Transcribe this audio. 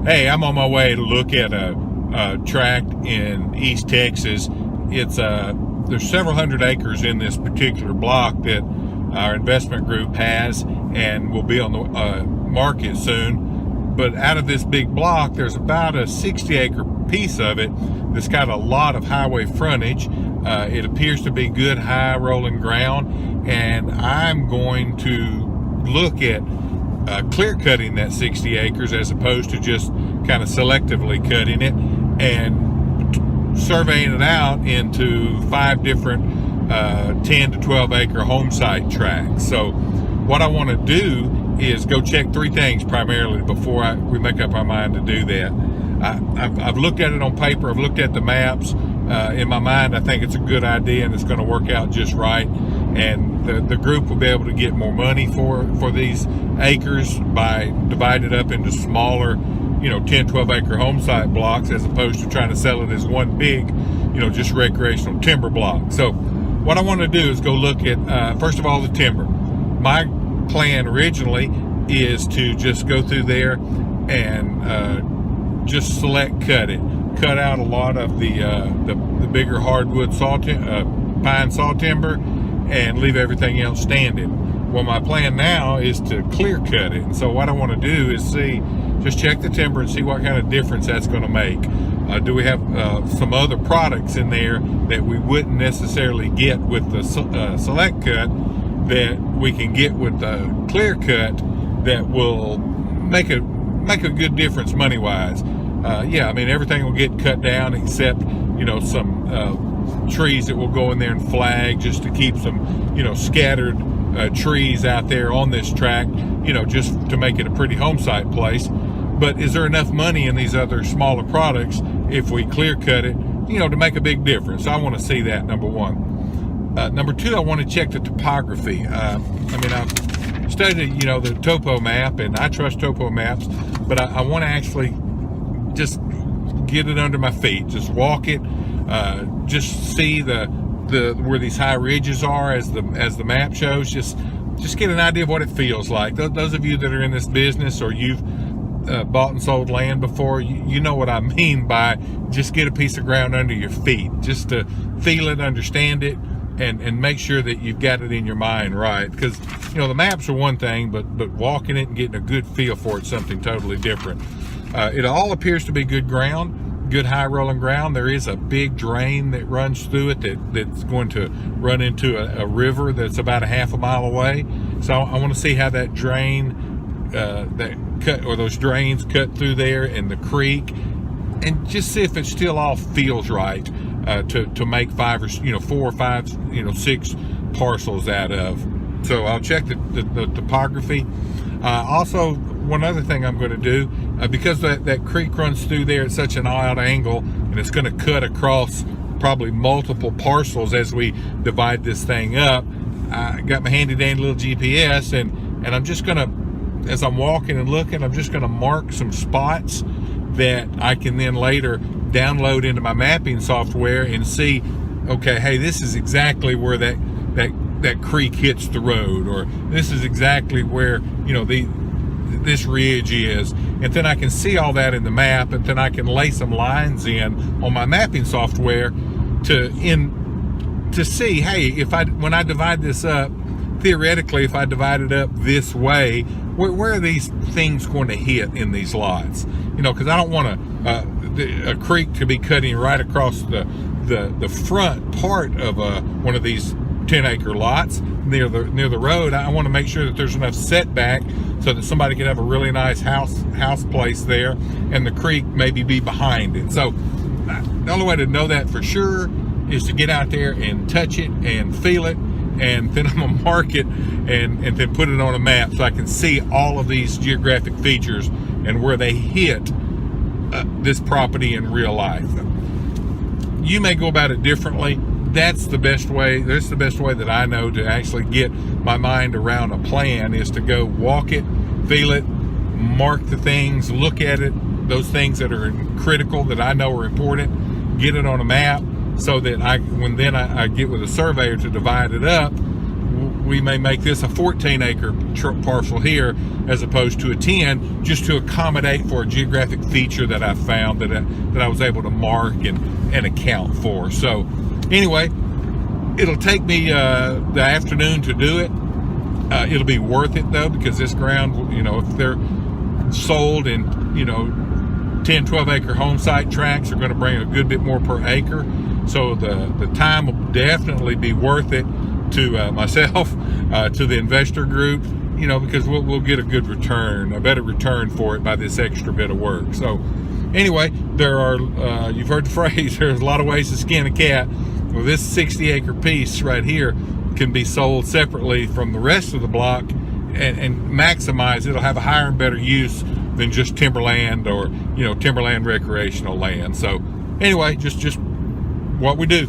Hey, I'm on my way to look at a tract in East Texas. It's there's several hundred acres in this particular block that our investment group has and will be on the market soon. But out of this big block, there's about a 60-acre piece of it that's got a lot of highway frontage. It appears to be good high rolling ground, and I'm going to look at clear cutting that 60 acres as opposed to just kind of selectively cutting it and surveying it out into 5 different 10 to 12 acre home site tracts. So what I want to do is go check 3 things primarily before we make up our mind to do that. I've looked at it on paper, I've looked at the maps. In my mind, I think it's a good idea and it's going to work out just right. And the group will be able to get more money for these acres by dividing it up into smaller, 10, 12 acre home site blocks as opposed to trying to sell it as one big, just recreational timber block. So what I want to do is go look at, first of all, the timber. My plan originally is to just go through there and just select cut it. Cut out a lot of the bigger hardwood pine saw timber and leave everything else standing. Well, my plan now is to clear cut it. And so what I want to do is just check the timber and see what kind of difference that's going to make. Do we have some other products in there that we wouldn't necessarily get with the select cut that we can get with the clear cut that will make a good difference money-wise? Yeah, I mean, everything will get cut down except, some trees that will go in there and flag just to keep some, scattered trees out there on this tract, just to make it a pretty home site place. But is there enough money in these other smaller products if we clear cut it, to make a big difference? I want to see that, number one. Number two, I want to check the topography. I've studied, the topo map, and I trust topo maps, but I want to actually just get it under my feet, just walk it, just see the where these high ridges are as the map shows, just get an idea of what it feels like. Those of you that are in this business or you've bought and sold land before, you know what I mean by just get a piece of ground under your feet, just to feel it, understand it, and make sure that you've got it in your mind right. Because the maps are one thing, but walking it and getting a good feel for it's something totally different. It all appears to be good ground, good high rolling ground. There is a big drain that runs through it that's going to run into a river that's about a half a mile away. So I want to see how that drain, those drains cut through there and the creek, and just see if it still all feels right to make 4 or 5, 6 parcels out of. So I'll check the topography. Also, one other thing I'm going to do, because that creek runs through there at such an odd angle, and it's going to cut across probably multiple parcels as we divide this thing up. I got my handy dandy little GPS, and I'm just going to, as I'm walking and looking, I'm just going to mark some spots that I can then later download into my mapping software and see, okay, hey, this is exactly where that creek hits the road, or this is exactly where this ridge is, and then I can see all that in the map, and then I can lay some lines in on my mapping software to see, hey, when I divide this up, theoretically, if I divide it up this way, where are these things going to hit in these lots? Because I don't want a creek to be cutting right across the front part of one of these 10-acre lots near the road. I want to make sure that there's enough setback so that somebody could have a really nice house place there, and the creek maybe be behind it. So the only way to know that for sure is to get out there and touch it and feel it, and then I'm gonna mark it and then put it on a map so I can see all of these geographic features and where they hit this property in real life. You may go about it differently. That's the best way. That's the best way that I know to actually get my mind around a plan, is to go walk it, feel it, mark the things, look at it, those things that are critical that I know are important, get it on a map so that when I get with a surveyor to divide it up, we may make this a 14-acre parcel here as opposed to a 10, just to accommodate for a geographic feature that I found that I was able to mark and account for. So anyway, it'll take me the afternoon to do it. It'll be worth it though, because this ground, you know, if they're sold in, you know, 10, 12 acre home site tracts, are going to bring a good bit more per acre. So the time will definitely be worth it to myself, to the investor group, you know, because we'll get a good return, a better return for it by this extra bit of work. So anyway, there are, you've heard the phrase, there's a lot of ways to skin a cat. Well, this 60-acre piece right here can be sold separately from the rest of the block and maximize. It'll have a higher and better use than just timberland or, you know, timberland recreational land. So anyway, just what we do.